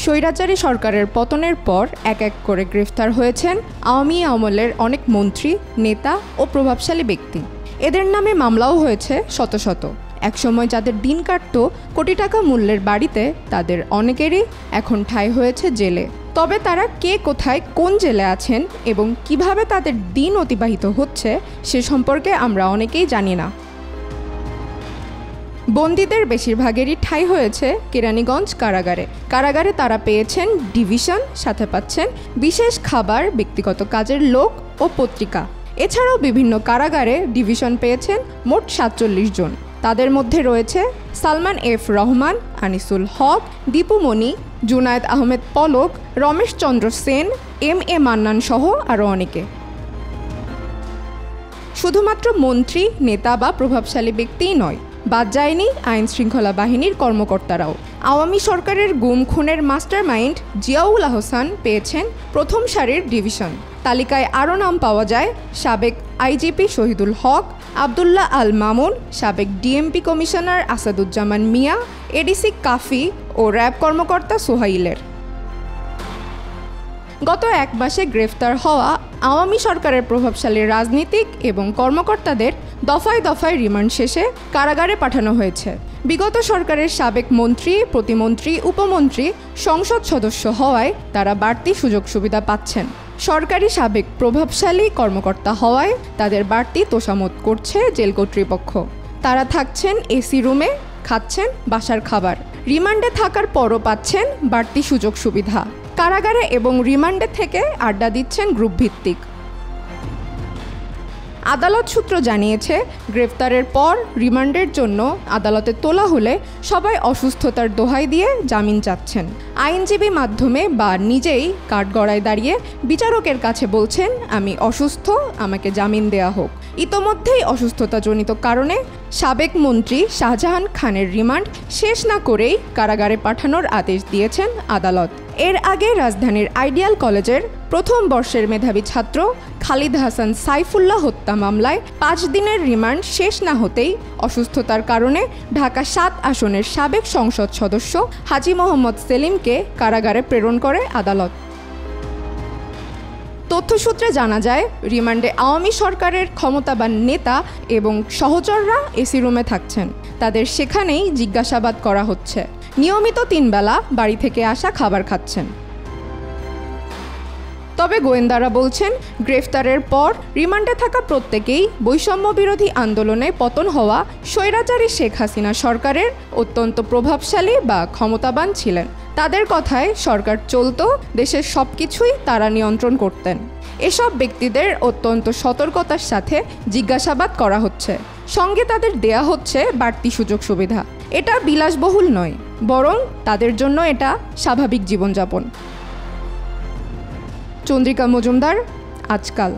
স্বৈরাচারী সরকারের পতনের পর এক এক করে গ্রেফতার হয়েছেন আওয়ামী আমলের অনেক মন্ত্রী, নেতা ও প্রভাবশালী ব্যক্তি। এদের নামে মামলাও হয়েছে শত শত। একসময় যাদের দিন কাটত কোটি টাকা মূল্যের বাড়িতে, তাদের অনেকেরই এখন ঠাঁই হয়েছে জেলে। তবে তারা কে কোথায় কোন জেলে আছেন এবং কিভাবে তাদের দিন অতিবাহিত হচ্ছে সে সম্পর্কে আমরা অনেকেই জানি না। বন্দীদের বেশিরভাগেরই ঠাঁই হয়েছে কেরানীগঞ্জ কারাগারে। কারাগারে তারা পেয়েছেন ডিভিশন, সাথে পাচ্ছেন বিশেষ খাবার, ব্যক্তিগত কাজের লোক ও পত্রিকা। এছাড়াও বিভিন্ন কারাগারে ডিভিশন পেয়েছেন মোট ৪৭ জন। তাদের মধ্যে রয়েছে সালমান এফ রহমান, আনিসুল হক, দীপু মনি, জুনায়েদ আহমেদ পলক, রমেশ চন্দ্র সেন, এম.এ. মান্নান সহ আরও অনেকে। শুধুমাত্র মন্ত্রী, নেতা বা প্রভাবশালী ব্যক্তিই নয়, বাদ যায়নি আইন শৃঙ্খলা বাহিনীর কর্মকর্তারাও। আওয়ামী সরকারের গুম খুনের মাস্টার মাইন্ড জিয়াউল আহসান পেয়েছেন প্রথম সারির ডিভিশন। তালিকায় আরও নাম পাওয়া যায় সাবেক আইজিপি শহীদুল হক, আবদুল্লাহ আল মামুন, সাবেক ডিএমপি কমিশনার আসাদুজ্জামান মিয়া, এডিসি কাফি ও র্যাব কর্মকর্তা সোহাইলের। গত এক মাসে গ্রেফতার হওয়া আওয়ামী সরকারের প্রভাবশালী রাজনীতিক এবং কর্মকর্তাদের দফায় দফায় রিমান্ড শেষে কারাগারে পাঠানো হয়েছে। বিগত সরকারের সাবেক মন্ত্রী, প্রতিমন্ত্রী, উপমন্ত্রী সংসদ সদস্য হওয়ায় তারা বাড়তি সুযোগ সুবিধা পাচ্ছেন। সরকারি সাবেক প্রভাবশালী কর্মকর্তা হওয়ায় তাদের বাড়তি তোষামত করছে জেল কর্তৃপক্ষ। তারা থাকছেন এসি রুমে, খাচ্ছেন বাসার খাবার। রিমান্ডে থাকার পরও পাচ্ছেন বাড়তি সুযোগ সুবিধা। কারাগারে এবং রিমান্ডে থেকে আড্ডা দিচ্ছেন গ্রুপ ভিত্তিক। আদালত সূত্র জানিয়েছে, গ্রেফতারের পর রিমান্ডের জন্য আদালতে তোলা হলে সবাই অসুস্থতার দোহাই দিয়ে জামিন চাচ্ছেন। আইনজীবী মাধ্যমে বা নিজেই কাঠগড়ায় দাঁড়িয়ে বিচারকের কাছে বলছেন, আমি অসুস্থ, আমাকে জামিন দেয়া হোক। ইতোমধ্যেই অসুস্থতাজনিত কারণে সাবেক মন্ত্রী শাহজাহান খানের রিমান্ড শেষ না করেই কারাগারে পাঠানোর আদেশ দিয়েছেন আদালত। এর আগে রাজধানীর আইডিয়াল কলেজের প্রথম বর্ষের মেধাবী ছাত্র খালিদ হাসান সাইফুল্লাহ হত্যা মামলায় 5 দিনের রিমান্ড শেষ না হতেই অসুস্থতার কারণে ঢাকা 7 আসনের সাবেক সংসদ সদস্য হাজী মোহাম্মদ সেলিমকে কারাগারে প্রেরণ করে আদালত। তথ্যসূত্রে জানা যায়, রিমান্ডে আওয়ামী সরকারের ক্ষমতাবান নেতা এবং সহচররা এসি রুমে থাকছেন। তাদের সেখানেই জিজ্ঞাসাবাদ করা হচ্ছে। নিয়মিত 3 বেলা বাড়ি থেকে আসা খাবার খাচ্ছেন। তবে গোয়েন্দারা বলছেন, গ্রেফতারের পর রিমান্ডে থাকা প্রত্যেকেই বৈষম্য বিরোধী আন্দোলনে পতন হওয়া স্বৈরাচারী শেখ হাসিনা সরকারের অত্যন্ত প্রভাবশালী বা ক্ষমতাবান ছিলেন। তাদের কথায় সরকার চলত, দেশের সব কিছুই তারা নিয়ন্ত্রণ করতেন। এসব ব্যক্তিদের অত্যন্ত সতর্কতার সাথে জিজ্ঞাসাবাদ করা হচ্ছে। সঙ্গে তাদের দেয়া হচ্ছে বাড়তি সুযোগ সুবিধা। এটা বিলাসবহুল নয়, বরং তাদের জন্য এটা স্বাভাবিক জীবনযাপন। চন্দ্রিকা মজুমদার, আজকাল।